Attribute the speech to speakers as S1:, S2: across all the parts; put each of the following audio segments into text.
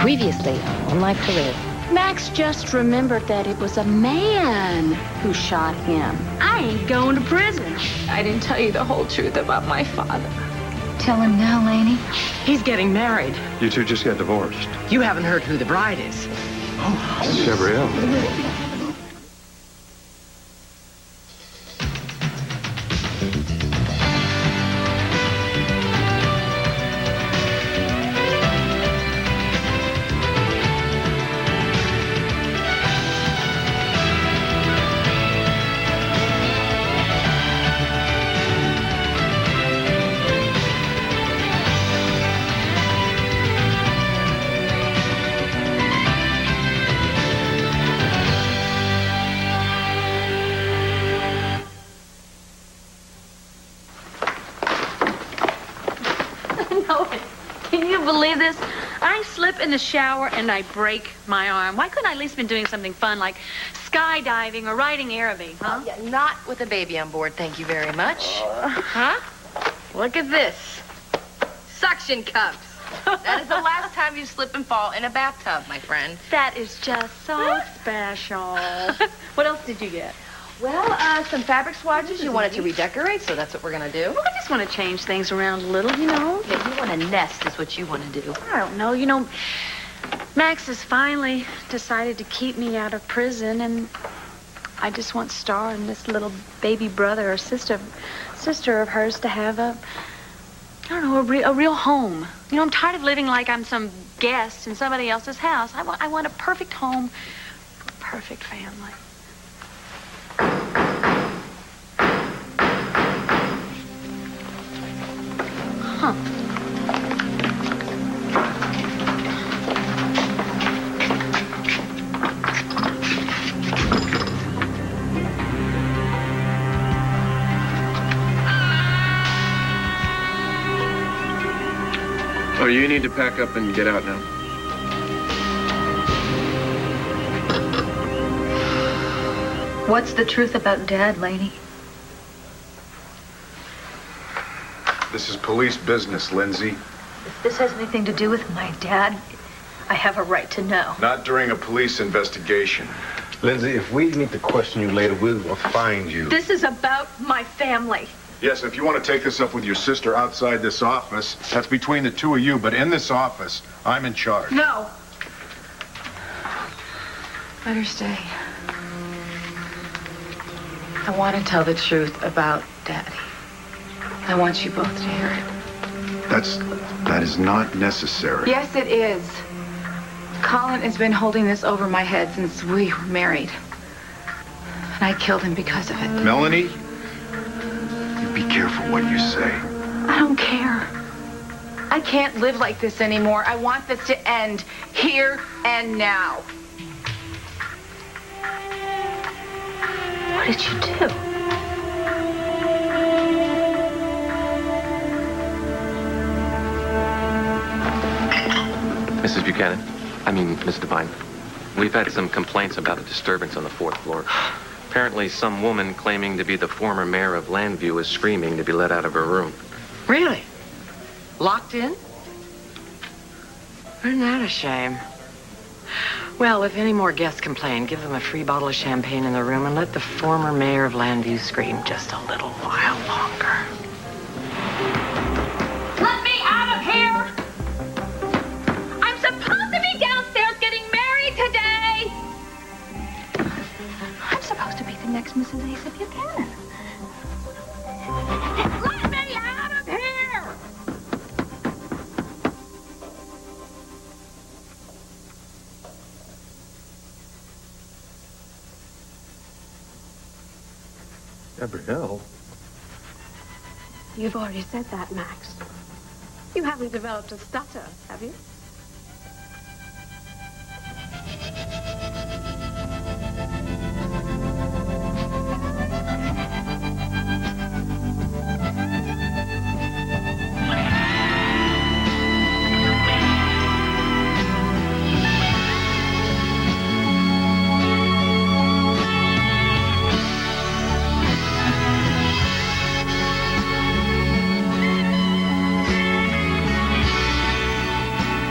S1: Previously on Life to Live.
S2: Max just remembered that it was a man who shot him. I ain't going to prison. I didn't tell you the whole truth about my father.
S1: Tell him now, Laney.
S3: He's getting married.
S4: You two just got divorced.
S3: You haven't heard who the bride is.
S4: Oh, Gabrielle.
S2: Can you believe this? I slip in the shower and I break my arm. Why couldn't I at least been doing something fun like skydiving or riding Airby, huh?
S1: Yeah, not with a baby on board, thank you very much.
S2: Huh?
S1: Look at this. Suction cups. That is the last time you slip and fall in a bathtub, my friend.
S2: That is just so special. What else did you get?
S1: Well, some fabric swatches. You wanted to redecorate, so that's what we're going to do.
S2: Well, I just want to change things around a little, you know.
S1: Yeah, you want to nest is what you want to do.
S2: I don't know. You know, Max has finally decided to keep me out of prison, and I just want Star and this little baby brother or sister of hers to have a real home. You know, I'm tired of living like I'm some guest in somebody else's house. I want a perfect home, a perfect family. Huh.
S4: Oh, you need to pack up and get out now.
S1: What's the truth about Dad, Laney?
S4: This is police business, Lindsay.
S1: If this has anything to do with my dad, I have a right to know.
S4: Not during a police investigation.
S5: Lindsay, if we need to question you later, we will find you.
S1: This is about my family.
S4: Yes, if you want to take this up with your sister outside this office, that's between the two of you, but in this office, I'm in charge.
S1: No. Let her stay. I want to tell the truth about Daddy. I want you both to hear it.
S4: That is not necessary.
S6: Yes, it is. Colin has been holding this over my head since we were married. And I killed him because of it.
S4: Melanie, you be careful what you say.
S6: I don't care. I can't live like this anymore. I want this to end here and now.
S1: What did you do?
S7: Mrs. Buchanan, Miss Devine, we've had some complaints about a disturbance on the 4th floor. Apparently, some woman claiming to be the former mayor of Landview is screaming to be let out of her room.
S3: Really? Locked in? Isn't that a shame? Well, if any more guests complain, give them a free bottle of champagne in the room and let the former mayor of Landview scream just a little while longer.
S2: Let me out of here! I'm supposed to be downstairs getting married today! I'm supposed to be the next Mrs. Asa Buchanan. Let me out of here!
S4: Gabrielle?
S8: You've already said that, Max. You haven't developed a stutter, have you?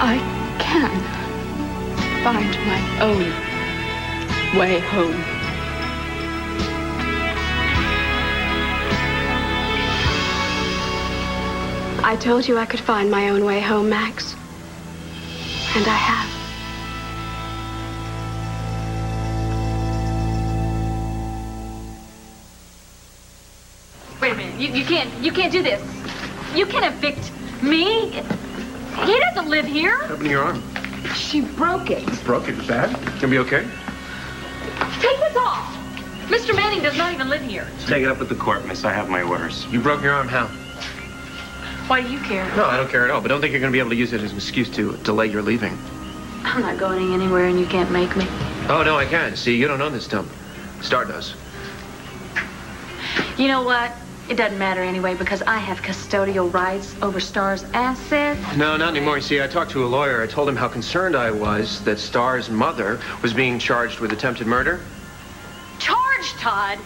S8: I can. find my own way home. I told you I could find my own way home, Max. And I have.
S2: Wait a minute. You can't do this. You can't evict me. He doesn't live here.
S9: What happened to your arm?
S2: She broke it.
S9: Broke it? Bad? Gonna be okay?
S2: Take this off. Mr. Manning does not even live here.
S10: Take it up with the court, miss. I have my orders.
S9: You broke your arm, how?
S2: Why do you care?
S9: No, I don't care at all, but don't think you're gonna be able to use it as an excuse to delay your leaving.
S2: I'm not going anywhere and you can't make me.
S9: Oh, no, I can. See, you don't own this dump. Star does.
S2: You know what? It doesn't matter anyway because I have custodial rights over Star's assets.
S9: No, not anymore. You see, I talked to a lawyer. I told him how concerned I was that Star's mother was being charged with attempted murder.
S2: Charged, Todd?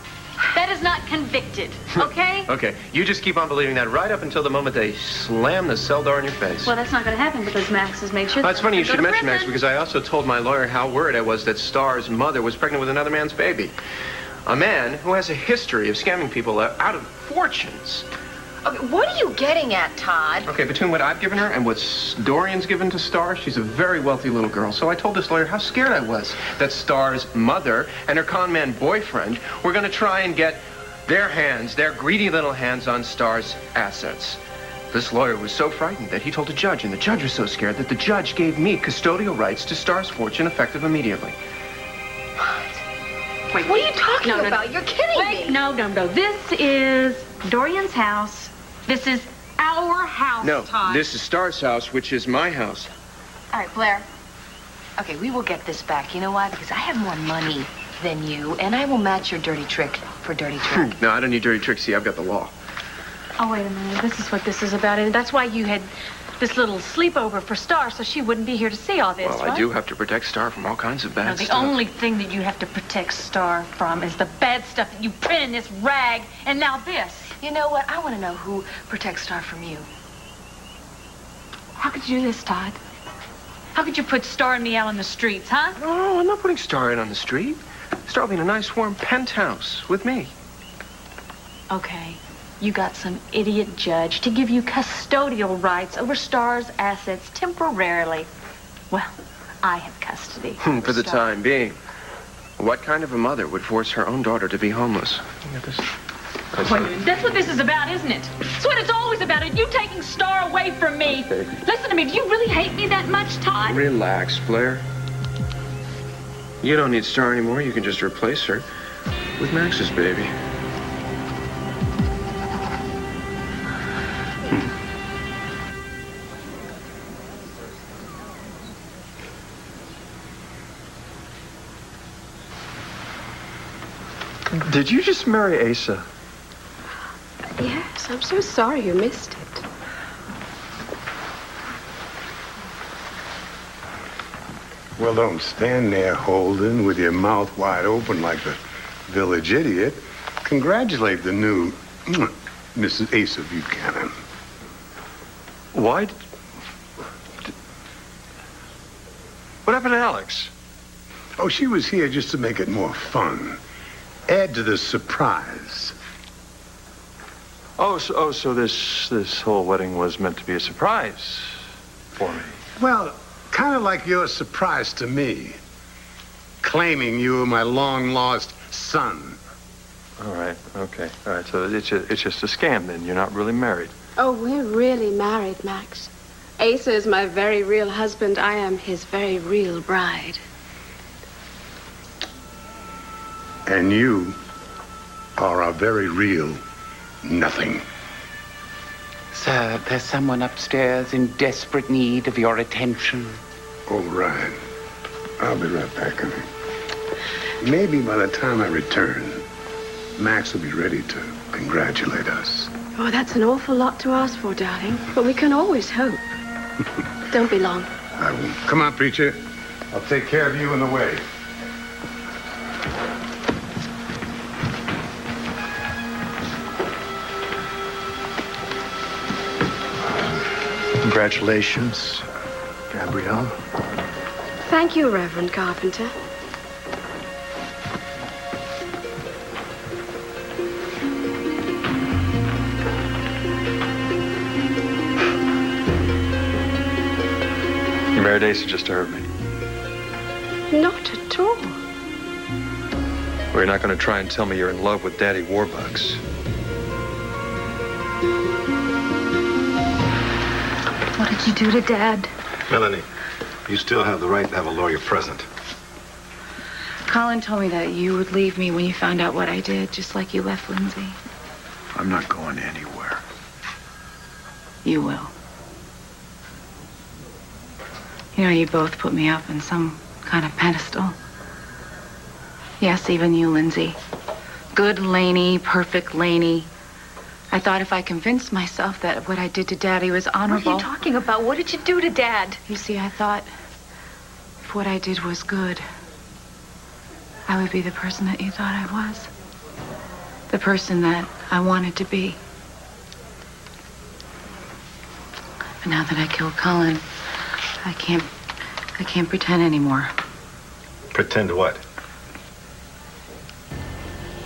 S2: That is not convicted, okay?
S9: Okay, you just keep on believing that right up until the moment they slam the cell door in your face.
S2: Well, that's not going to happen because Max has made sure
S9: That's funny you should mention Max
S2: prison.
S9: because I also told my lawyer how worried I was that Star's mother was pregnant with another man's baby. A man who has a history of scamming people out of fortunes.
S1: Okay, what are you getting at, Todd?
S9: Okay, between what I've given her and what Dorian's given to Star, she's a very wealthy little girl. So I told this lawyer how scared I was that Star's mother and her con man boyfriend were going to try and get their greedy little hands on Star's assets. This lawyer was so frightened that he told a judge, and the judge was so scared that the judge gave me custodial rights to Star's fortune effective immediately.
S1: Wait, what are you talking about? You're kidding me.
S2: No. This is Dorian's house. This is our house,
S9: No,
S2: Todd.
S9: this is Star's house, which is my house.
S1: All right, Blair. Okay, we will get this back. You know why? Because I have more money than you, and I will match your dirty trick for dirty trick.
S9: No, I don't need dirty tricks. See, I've got the law.
S2: Oh, wait a minute. This is what this is about. And that's why you had this little sleepover for Star, so she wouldn't be here to see all this,
S9: Well,
S2: right?
S9: I do have to protect Star from all kinds of bad
S2: No, the
S9: stuff.
S2: only thing that you have to protect Star from is the bad stuff that you print in this rag, and now this.
S1: You know what? I want to know who protects Star from you.
S2: How could you do this, Todd? How could you put Star and me out on the streets, huh?
S9: No, I'm not putting Star out on the street. Star will be in a nice, warm penthouse with me.
S2: Okay. You got some idiot judge to give you custodial rights over Star's assets temporarily. Well, I have custody.
S9: For the time being. What kind of a mother would force her own daughter to be homeless? Look at this.
S2: Wait a minute. That's what this is about, isn't it? It's what it's always about. You taking Star away from me.
S9: Baby.
S2: Listen to me. Do you really hate me that much, Todd?
S9: Relax, Blair. You don't need Star anymore. You can just replace her with Max's baby.
S11: Did you just marry Asa?
S8: Yes, I'm so sorry you missed it.
S5: Well, don't stand there, Holden, with your mouth wide open like the village idiot. Congratulate the new Mrs. Asa Buchanan.
S11: Why? What happened to Alex?
S5: Oh, she was here just to make it more fun. Add to the surprise.
S11: So this whole wedding was meant to be a surprise for me.
S5: Well, kind of like your surprise to me. Claiming you were my long-lost son.
S11: All right, okay. All right, so it's just a scam then. You're not really married.
S8: Oh, we're really married, Max. Asa is my very real husband. I am his very real bride.
S5: And you are a very real nothing.
S12: Sir, there's someone upstairs in desperate need of your attention.
S5: All right. I'll be right back, honey. Maybe by the time I return, Max will be ready to congratulate us.
S8: Oh, that's an awful lot to ask for, darling. But we can always hope. Don't be long.
S5: I won't. Come on, preacher. I'll take care of you on the way.
S11: Congratulations, Gabrielle.
S8: Thank you, Reverend Carpenter.
S11: You married Asa just to hurt me.
S8: Not at all.
S11: Well, you're not going to try and tell me you're in love with Daddy Warbucks.
S6: What did you do to Dad?
S4: Melanie, you still have the right to have a lawyer present.
S6: Colin told me that you would leave me when you found out what I did, just like you left Lindsay.
S4: I'm not going anywhere.
S6: You will. You know, you both put me up in some kind of pedestal. Yes, even you, Lindsay. Good Laney, perfect Laney. I thought if I convinced myself that what I did to Daddy was honorable...
S1: What are you talking about? What did you do to Dad?
S6: You see, I thought if what I did was good, I would be the person that you thought I was. The person that I wanted to be. But now that I killed Colin, I can't pretend anymore.
S4: Pretend what?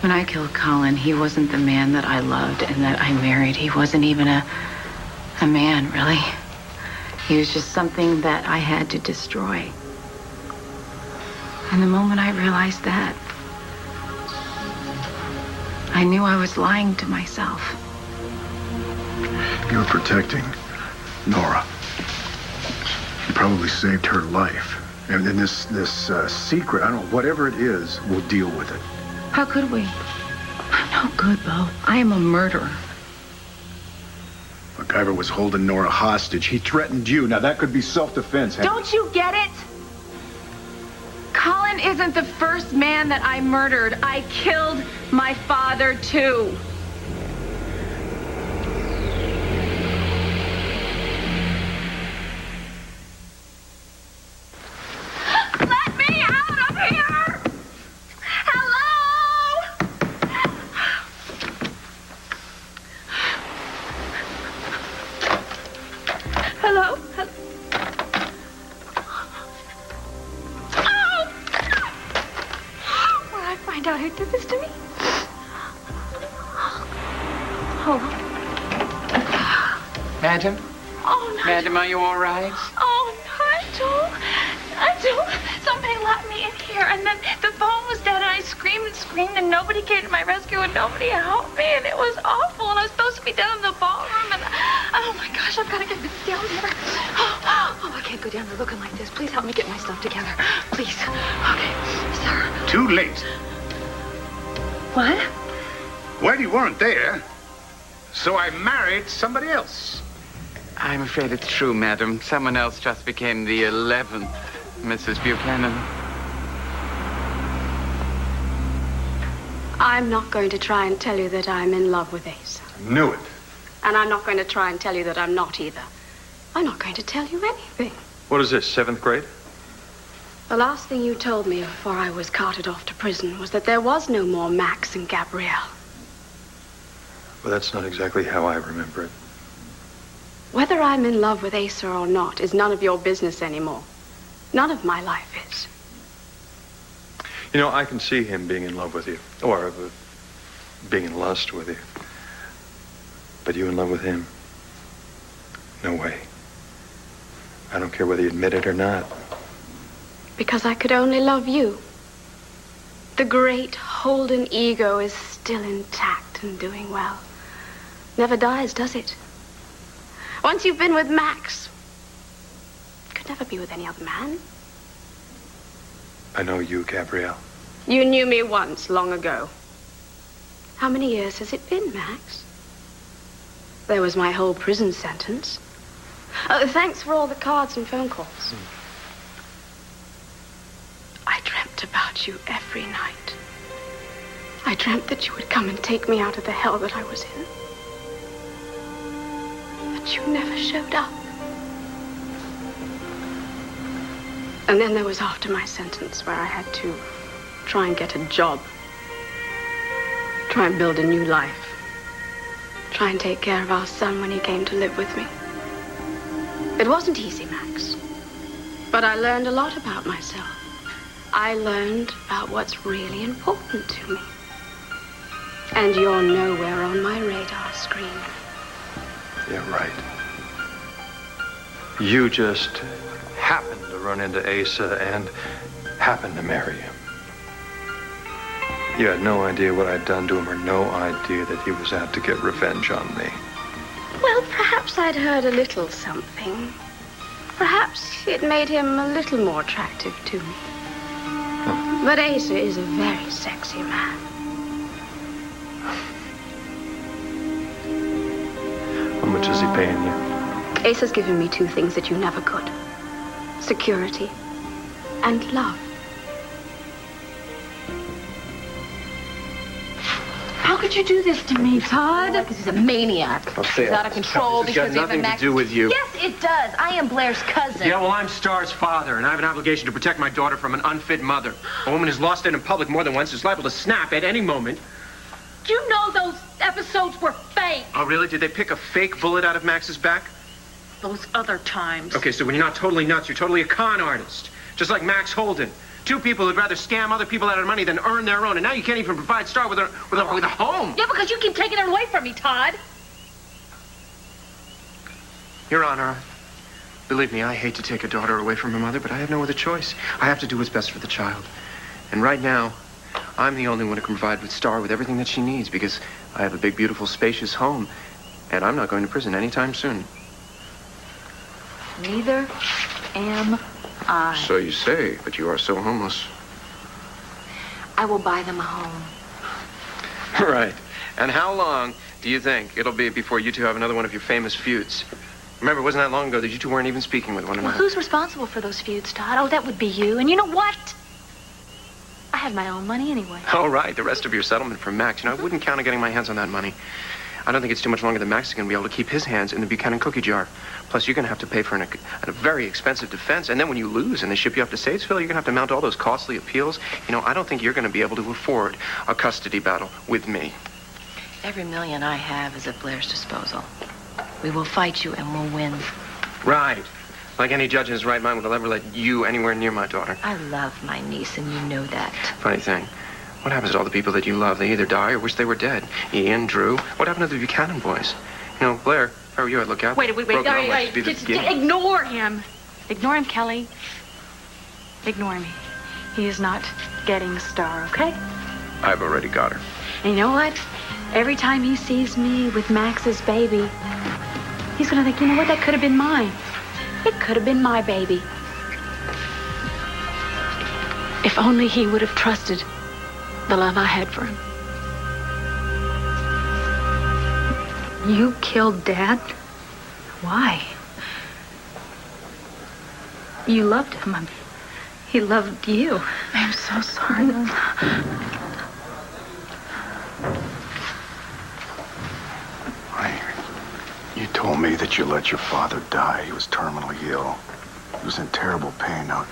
S6: When I killed Colin, he wasn't the man that I loved and that I married. He wasn't even a man, really. He was just something that I had to destroy. And the moment I realized that, I knew I was lying to myself.
S4: You were protecting Nora. You probably saved her life. And then this secret, I don't know, whatever it is, we'll deal with it.
S6: How could we? I'm no good, Bo. I am a murderer.
S4: MacGyver was holding Nora hostage. He threatened you. Now, that could be self-defense.
S6: Don't you get it? Colin isn't the first man that I murdered. I killed my father, too. Let me out of here! Hello? Hello? Find out who did this to me? Oh.
S12: Madam?
S6: Oh, Nigel.
S12: Madam, are you all right?
S6: Oh, Nigel. Somebody locked me in here, and then the phone was dead, and I screamed and screamed, and nobody came to my rescue, and nobody helped me, and it was awful, and I was supposed to be down in the ballroom, and oh, my gosh, I've got to get this down there. Oh, I can't go down there looking like this. Please help me get my stuff together. Please. Okay, sir.
S5: Too late.
S6: What?
S5: Well, you weren't there, so I married somebody else.
S12: I'm afraid it's true, madam. Someone else just became the 11th Mrs. Buchanan.
S8: I'm not going to try and tell you that I'm in love with Ace.
S5: Knew it.
S8: And I'm not going to try and tell you that I'm not either. I'm not going to tell you anything.
S11: What is this, 7th grade?
S8: The last thing you told me before I was carted off to prison was that there was no more Max and Gabrielle.
S11: Well, that's not exactly how I remember it.
S8: Whether I'm in love with Asa or not is none of your business anymore. None of my life is.
S11: You know, I can see him being in love with you, or being in lust with you. But you in love with him? No way. I don't care whether you admit it or not.
S8: Because I could only love you. The great Holden ego is still intact and doing well. Never dies, does it? Once you've been with Max, you could never be with any other man.
S11: I know you, Gabrielle.
S8: You knew me once, long ago. How many years has it been, Max? There was my whole prison sentence. Thanks for all the cards and phone calls. I dreamt about you every night. I dreamt that you would come and take me out of the hell that I was in. But you never showed up. And then there was after my sentence where I had to try and get a job. Try and build a new life. Try and take care of our son when he came to live with me. It wasn't easy, Max. But I learned a lot about myself. I learned about what's really important to me. And you're nowhere on my radar screen.
S11: Yeah, right. You just happened to run into Asa and happened to marry him. You had no idea what I'd done to him or no idea that he was out to get revenge on me.
S8: Well, perhaps I'd heard a little something. Perhaps it made him a little more attractive to me. But Asa is a very sexy man.
S11: How much is he paying you?
S8: Asa's given me two things that you never could. Security and love.
S1: How could you do this to me, Todd? Because he's a maniac. He's out of control
S9: This has
S1: because
S9: got nothing to do with you.
S1: Yes, it does. I am Blair's cousin.
S9: Yeah, well, I'm Star's father, and I have an obligation to protect my daughter from an unfit mother. A woman who's lost it in public more than once is liable to snap at any moment.
S6: You know those episodes were fake.
S9: Oh, really? Did they pick a fake bullet out of Max's back?
S6: Those other times.
S9: Okay, so when you're not totally nuts, you're totally a con artist. Just like Max Holden. Two people who'd rather scam other people out of money than earn their own. And now you can't even provide Star with a home.
S6: Yeah, because you keep taking it away from me, Todd.
S9: Your Honor, believe me, I hate to take a daughter away from her mother, but I have no other choice. I have to do what's best for the child. And right now, I'm the only one who can provide with Star with everything that she needs because I have a big, beautiful, spacious home. And I'm not going to prison anytime soon.
S6: Neither am I.
S9: So you say, but you are so homeless.
S1: I will buy them a home.
S9: Right. And how long do you think it'll be before you two have another one of your famous feuds? Remember, it wasn't that long ago that you two weren't even speaking with one
S6: Well,
S9: another.
S6: who's responsible for those feuds, Todd? Oh, that would be you. And you know what? I have my own money anyway.
S9: Oh, right. The rest of your settlement from Max. You know, I wouldn't count on getting my hands on that money. I don't think it's too much longer than Max is going to be able to keep his hands in the Buchanan cookie jar. Plus, you're going to have to pay for a very expensive defense. And then when you lose and they ship you up to Statesville, you're going to have to mount all those costly appeals. You know, I don't think you're going to be able to afford a custody battle with me.
S1: Every million I have is at Blair's disposal. We will fight you and we'll win.
S9: Right. Like any judge in his right mind would ever let you anywhere near my daughter.
S1: I love my niece and you know that.
S9: Funny thing. What happens to all the people that you love? They either die or wish they were dead. Ian, Drew. What happened to the Buchanan boys? You know, Blair, if I were you, I'd look out.
S6: Wait.
S9: Broken arm might be the
S6: Just
S9: beginning.
S6: ignore him. Ignore him, Kelly. Ignore me. He is not getting Star, okay?
S9: I've already got her.
S6: And you know what? Every time he sees me with Max's baby, he's gonna think, you know what? That could have been mine. It could have been my baby. If only he would have trusted the love I had for him. You killed Dad? Why? You loved him. I mean, he loved you. I'm so sorry.
S4: You told me that you let your father die. He was terminally ill. He was in terrible pain. Now,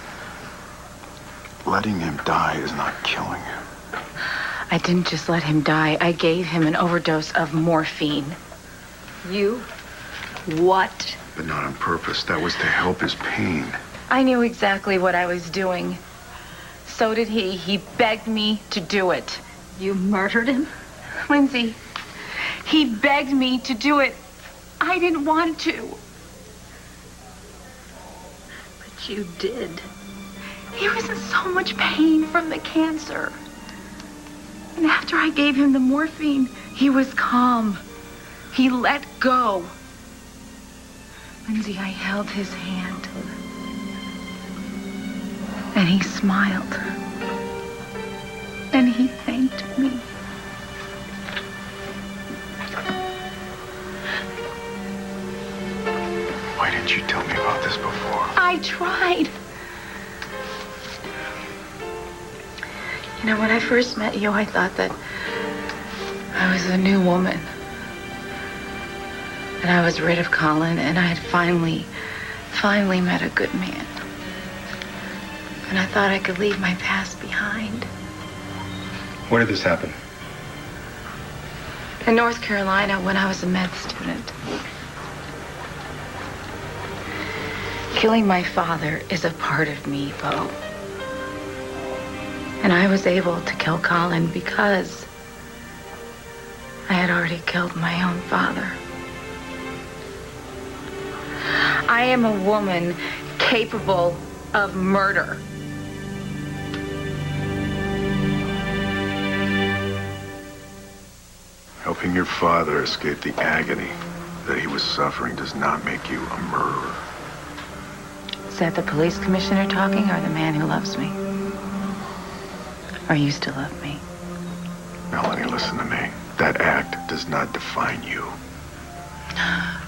S4: letting him die is not killing him.
S2: I didn't just let him die. I gave him an overdose of morphine.
S1: You? What?
S4: But not on purpose. That was to help his pain.
S2: I knew exactly what I was doing. So did he. He begged me to do it.
S6: You murdered him?
S2: Lindsay, he begged me to do it. I didn't want to.
S6: But you did.
S2: He was in so much pain from the cancer. And after I gave him the morphine, he was calm. He let go. Lindsay, I held his hand. And he smiled. And he thanked me.
S4: Why didn't you tell me about this before?
S2: I tried. You know, when I first met you, I thought that I was a new woman. And I was rid of Colin, and I had finally met a good man. And I thought I could leave my past behind.
S11: Where did this happen?
S2: In North Carolina, when I was a med student. Killing my father is a part of me, Bo. And I was able to kill Colin because I had already killed my own father. I am a woman capable of murder.
S4: Helping your father escape the agony that he was suffering does not make you a murderer.
S2: Is that the police commissioner talking or the man who loves me? Or used to love me?
S4: Melanie, listen to me. That act does not define you.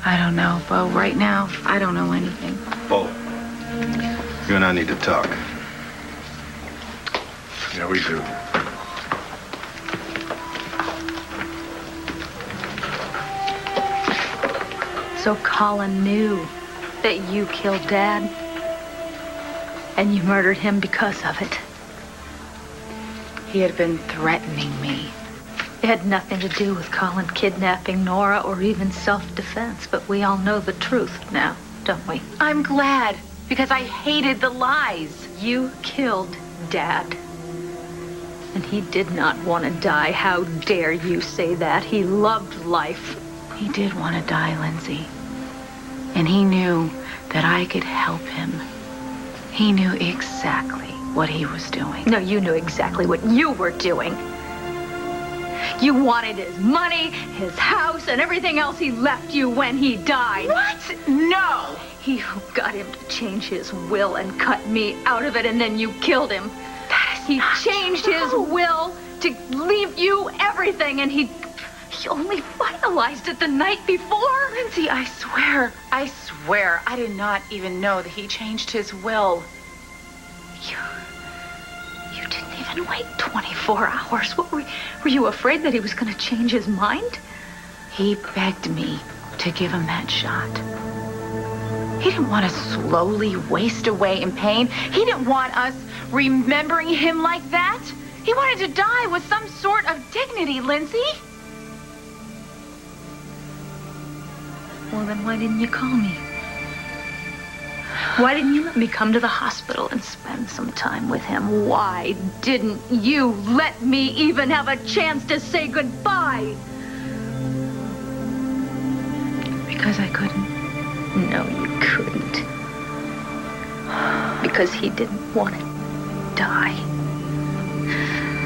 S2: I don't know, Bo. Right now, I don't know anything.
S13: Bo, you and I need to talk.
S4: Yeah, we do.
S2: So Colin knew that you killed Dad, and you murdered him because of it. He had been threatening me. It had nothing to do with Colin kidnapping Nora or even self-defense, but we all know the truth now, don't we? I'm glad, because I hated the lies. You killed Dad. And he did not want to die. How dare you say that? He loved life. He did want to die, Lindsay. And he knew that I could help him. He knew exactly what he was doing. No, you knew exactly what you were doing. You wanted his money, his house, and everything else he left you when he died. What? No! He got him to change his will and cut me out of it, and then you killed him. He changed his will to leave you everything, and he only finalized it the night before.
S14: Lindsay, I swear, I did not even know that he changed his will.
S2: You didn't even wait 24 hours. What were you afraid that he was going to change his mind? He begged me to give him that shot.
S14: He didn't want to slowly waste away in pain. He didn't want us remembering him like that. He wanted to die with some sort of dignity, Lindsay.
S2: Well, then why didn't you call me? Why didn't you let me come to the hospital and spend some time with him? Why didn't you let me even have a chance to say goodbye? Because I couldn't. No, you couldn't. Because he didn't want to die.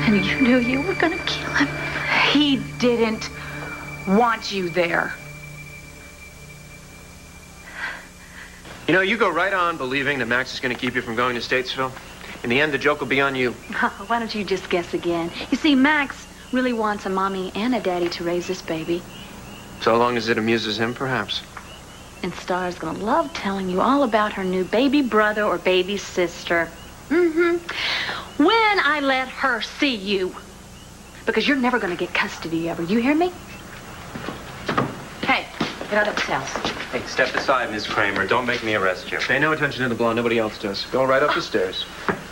S2: And you knew you were going to kill him.
S14: He didn't want you there.
S9: You know, you go right on believing that Max is going to keep you from going to Statesville. In the end, the joke will be on you.
S2: Why don't you just guess again? You see, Max really wants a mommy and a daddy to raise this baby.
S9: So long as it amuses him, perhaps.
S2: And Star's gonna love telling you all about her new baby brother or baby sister. When I let her see you. Because you're never gonna get custody of her. You hear me? Hey, get out of this house.
S10: Hey, step aside, Miss Kramer. Don't make me arrest you.
S9: Pay no attention to the blonde. Nobody else does. Go right up the stairs.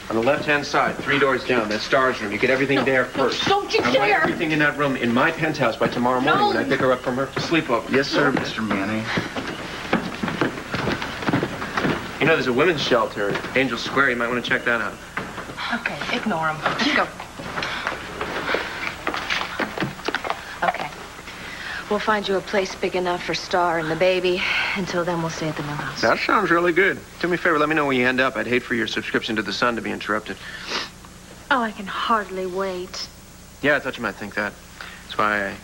S9: On the left-hand side, 3 doors down. That's Star's room. You get everything there first.
S2: Don't you
S9: I want
S2: dare!
S9: everything in that room in my penthouse by tomorrow morning when I pick her up from her sleepover.
S13: Yes, sir, Mr. Manning.
S9: You know, there's a women's shelter at Angel Square. You might want to check that out.
S1: Okay, ignore him. Let's go. Okay. We'll find you a place big enough for Star and the baby. Until then, we'll stay at the new house.
S9: That sounds really good. Do me a favor, let me know where you end up. I'd hate for your subscription to The Sun to be interrupted.
S2: Oh, I can hardly wait.
S9: Yeah, I thought you might think that. That's why I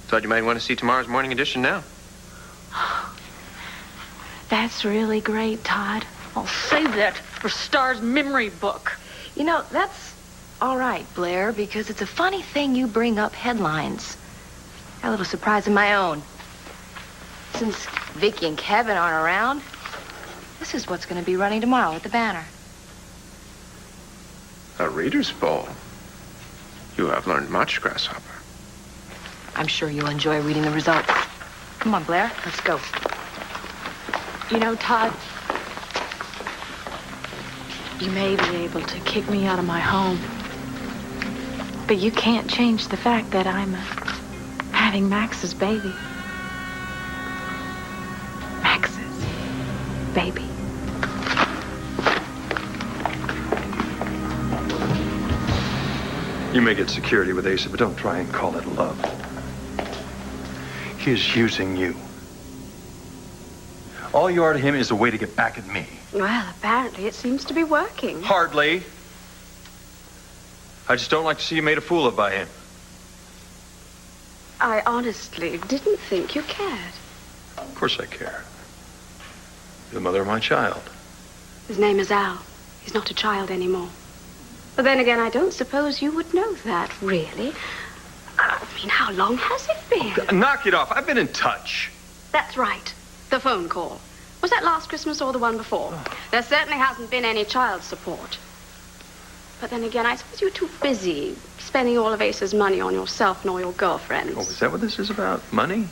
S9: thought you might want to see tomorrow's morning edition now.
S2: That's really great, Todd. I'll save that for Star's memory book.
S1: You know, that's all right, Blair, because it's a funny thing you bring up headlines. Got a little surprise of my own. Since Vicky and Kevin aren't around, this is what's going to be running tomorrow at the Banner.
S9: A reader's ball. You have learned much, Grasshopper.
S1: I'm sure you'll enjoy reading the results. Come on, Blair, let's go.
S2: You know, Todd, you may be able to kick me out of my home, but you can't change the fact that I'm having Max's baby. Max's baby.
S11: You may get security with Asa, but don't try and call it love. He is using you. All you are to him is a way to get back at me.
S8: Well, apparently it seems to be working.
S11: Hardly. I just don't like to see you made a fool of by him.
S8: I honestly didn't think you cared.
S11: Of course I care. You're the mother of my child.
S8: His name is Al. He's not a child anymore. But then again, I don't suppose you would know that, really. I mean, how long has it been?
S11: Oh, knock it off. I've been in touch.
S8: That's right. The phone call. Was that last Christmas or the one before? There certainly hasn't been any child support. But then again, I suppose you're too busy spending all of Asa's money on yourself and all your girlfriends.
S11: Oh, is that what this is about? Money?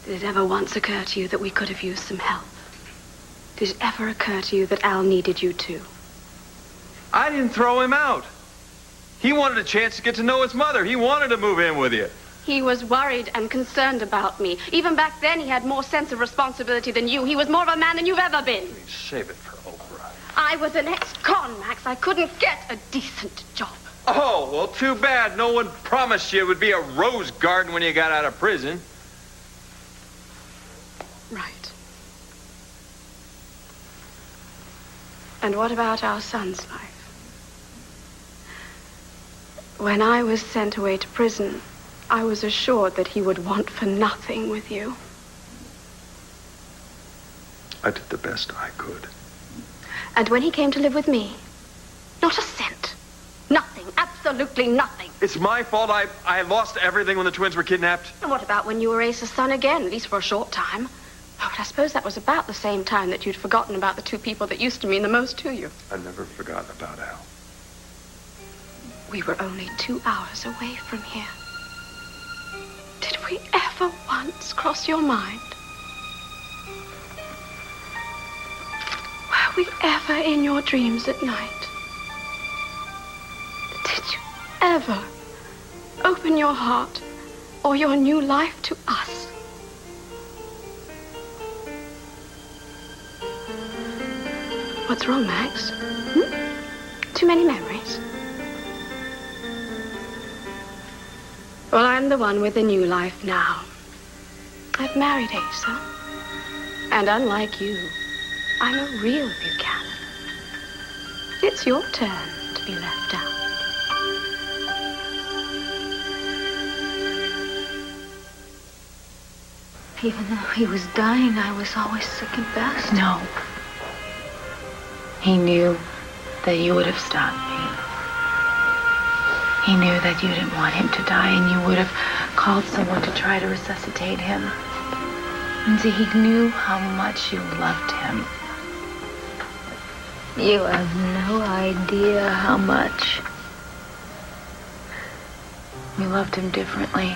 S8: Did it ever once occur to you that we could have used some help? Did it ever occur to you that Al needed you too?
S11: I didn't throw him out. He wanted a chance to get to know his mother. He wanted to move in with you.
S8: He was worried and concerned about me. Even back then, he had more sense of responsibility than you. He was more of a man than you've ever been.
S11: Save it for Oprah.
S8: I was an ex-con, Max. I couldn't get a decent job.
S11: Oh, well, too bad. No one promised you it would be a rose garden when you got out of prison.
S8: Right. And what about our son's life? When I was sent away to prison, I was assured that he would want for nothing with you.
S11: I did the best I could.
S8: And when he came to live with me, not a cent. Nothing. Absolutely nothing.
S11: It's my fault. I lost everything when the twins were kidnapped.
S8: And what about when you were Asa's son again, at least for a short time? Oh, but I suppose that was about the same time that you'd forgotten about the two people that used to mean the most to you.
S11: I never forgot about Al.
S8: We were only 2 hours away from here. Did we ever once cross your mind? Were we ever in your dreams at night? Did you ever open your heart or your new life to us? What's wrong, Max? Too many memories? Well, I'm the one with the new life now. I've married Asa. And unlike you, I'm a real Buchanan. It's your turn to be left out.
S1: Even though he was dying, I was always second best.
S14: No. He knew that you would have stopped me. He knew that you didn't want him to die, and you would have called someone to try to resuscitate him. And see, he knew how much you loved him.
S1: You have no idea how much.
S14: You loved him differently.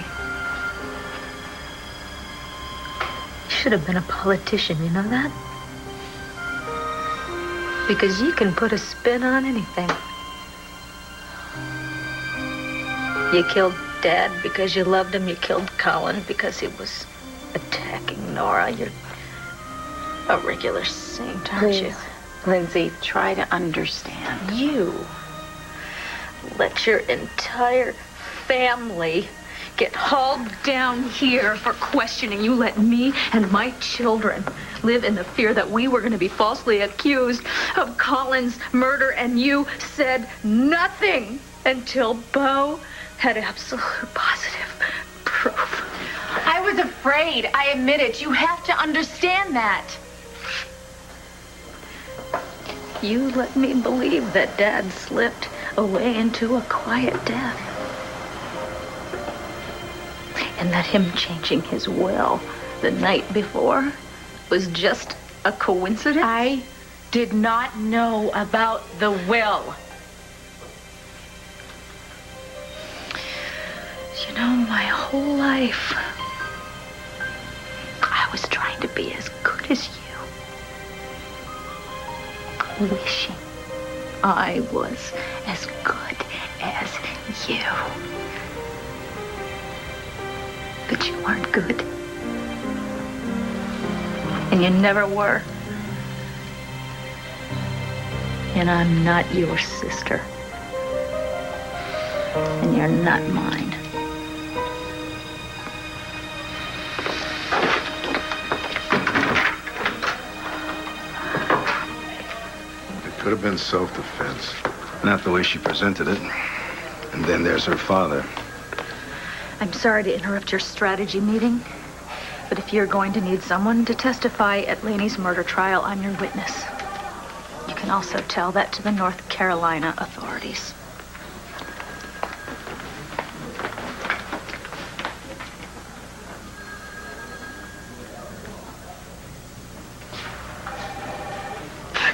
S1: You should have been a politician, you know that? Because you can put a spin on anything. You killed Dad because you loved him. You killed Colin because he was attacking Nora. You're a regular saint, aren't you?
S14: Lindsay, try to understand.
S1: You let your entire family get hauled down here for questioning. You let me and my children live in the fear that we were going to be falsely accused of Colin's murder, and you said nothing until Beau had absolute positive proof.
S14: I was afraid. I admit it. You have to understand that.
S1: You let me believe that Dad slipped away into a quiet death. And that him changing his will the night before was just a coincidence?
S14: I did not know about the will.
S1: You know, my whole life, I was trying to be as good as you. Wishing I was as good as you. But you weren't good. And you never were. And I'm not your sister.
S15: And you're not mine.
S13: It could have been self-defense. Not the way she presented it. And then there's her father.
S15: I'm sorry to interrupt your strategy meeting, but if you're going to need someone to testify at Laney's murder trial, I'm your witness. You can also tell that to the North Carolina authorities.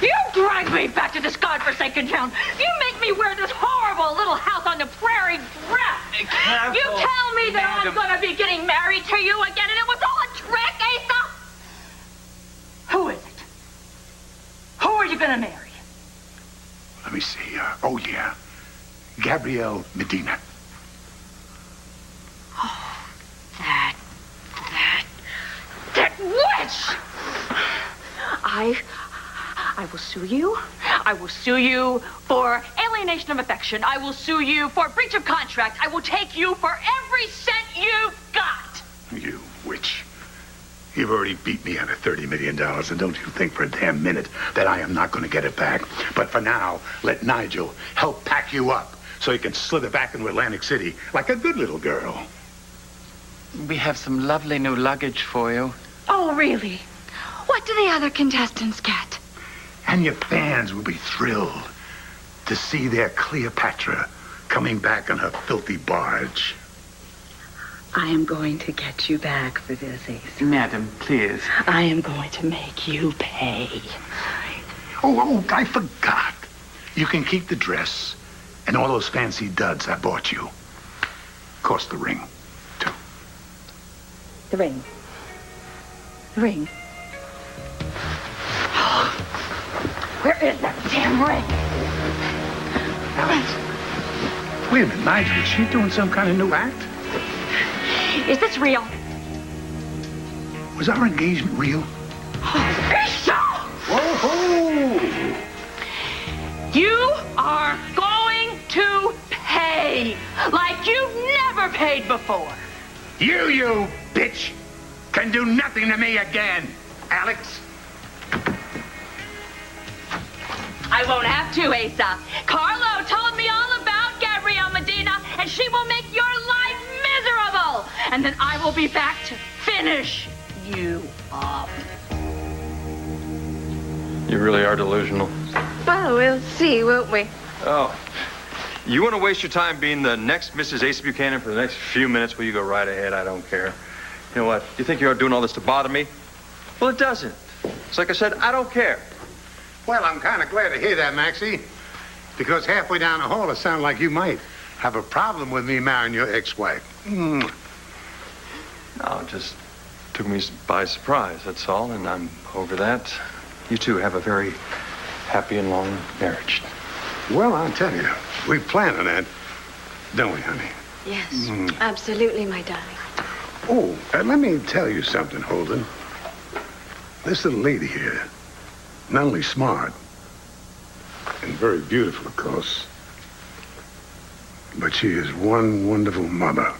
S6: You drag me back to this godforsaken town. You make me wear this horrible little house on the prairie dress.
S10: Careful,
S6: You tell me that
S10: Madam.
S6: I'm going to be getting married to you again, and it was all a trick, Asa? Who is it? Who are you going to marry?
S5: Let me see. Oh, yeah. Gabrielle Medina.
S6: That witch! I will sue you. I will sue you for alienation of affection. I will sue you for breach of contract. I will take you for every cent you've got.
S5: You witch. You've already beat me out of $30 million, and don't you think for a damn minute that I am not going to get it back. But for now, let Nigel help pack you up so you can slither back into Atlantic City like a good little girl.
S12: We have some lovely new luggage for you.
S6: Oh, really? What do the other contestants get?
S5: And your fans will be thrilled to see their Cleopatra coming back on her filthy barge.
S15: I am going to get you back for this, Asa.
S12: Madam, please.
S15: I am going to make you pay.
S5: Oh, I forgot. You can keep the dress and all those fancy duds I bought you. Of course, the ring, too.
S15: The ring. The ring.
S6: Where is that damn ring?
S5: Alice, wait a minute, Nigel, is she doing some kind of new act?
S6: Is this real?
S5: Was our engagement real?
S6: Isha!
S5: Whoa-ho!
S6: You are going to pay like you've never paid before.
S5: You bitch, can do nothing to me again, Alex.
S6: I won't have to, Asa. Carlo told me all about Gabrielle Medina, and she will make your life miserable. And then I will be back to finish you up.
S11: You really are delusional.
S1: Well, we'll see, won't we?
S11: Oh. You want to waste your time being the next Mrs. Asa Buchanan for the next few minutes? Well, you go right ahead. I don't care. You know what? You think you're doing all this to bother me? Well, it doesn't. It's like I said, I don't care.
S5: Well, I'm kind of glad to hear that, Maxie. Because halfway down the hall, it sounded like you might have a problem with me marrying your ex-wife.
S11: No, it just took me by surprise, that's all. And I'm over that. You two have a very happy and long marriage.
S5: Well, I'll tell you, we plan on that, don't we, honey?
S1: Yes, absolutely, my darling.
S5: Oh, let me tell you something, Holden. This little lady here, not only smart, and very beautiful, of course, but she is one wonderful mother.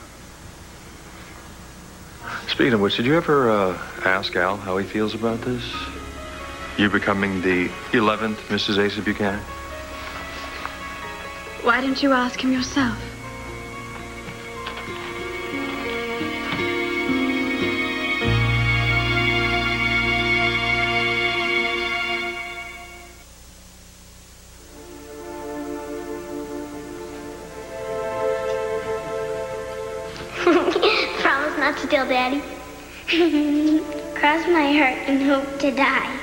S11: Speaking of which, did you ever ask Al how he feels about this? You becoming the 11th Mrs. Asa Buchanan?
S2: Why didn't you ask him yourself?
S16: Promise not to tell Daddy. Cross my heart and hope to die.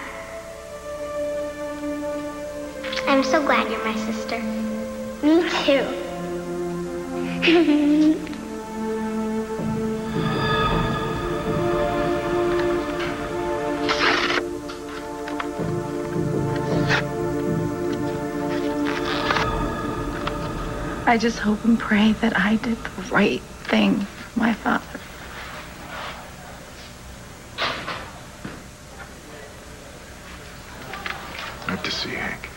S16: I'm so glad you're my sister. Me too.
S2: I just hope and pray that I did the right thing for my father.
S5: Good to see you, Hank.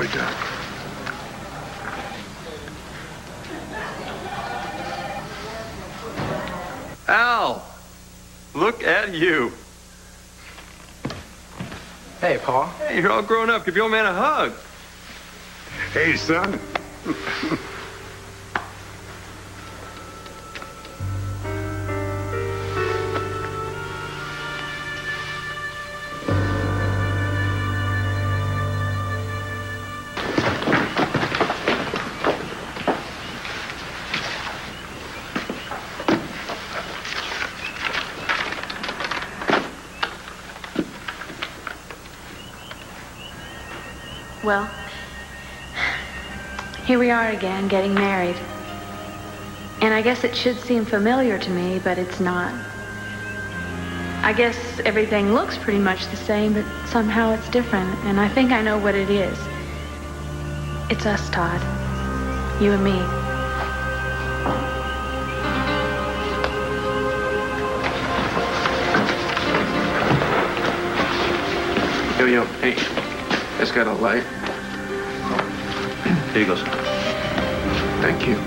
S13: we do.
S11: Al! Look at you.
S13: Hey, Paul.
S11: Hey, you're all grown up. Give your old man a hug.
S5: Hey, son.
S2: Well, here we are again, getting married. And I guess it should seem familiar to me, but it's not. I guess everything looks pretty much the same, but somehow it's different. And I think I know what it is. It's us, Todd. You and me.
S9: Yo, hey. It's got a light.
S11: Here you go, sir.
S9: Thank you.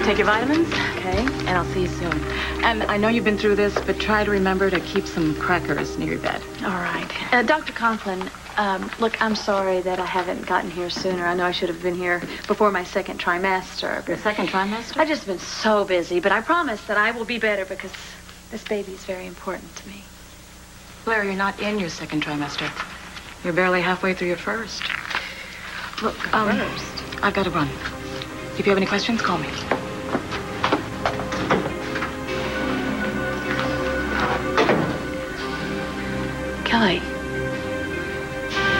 S3: Take your vitamins,
S2: Okay.
S3: and I'll see you soon. And I know you've been through this, but try to remember to keep some crackers near your bed.
S2: All right. Dr. Conklin, look, I'm sorry that I haven't gotten here sooner. I know I should have been here before my second trimester.
S3: Your second trimester?
S2: I've just been so busy, but I promise that I will be better because this baby is very important to me.
S3: Blair, you're not in your second trimester. You're barely halfway through your first. Look,
S2: First?
S3: I've got to run. If you have any questions, call me.
S2: Kelly,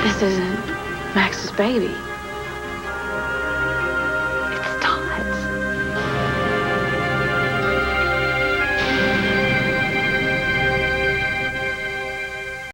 S2: this isn't Max's baby.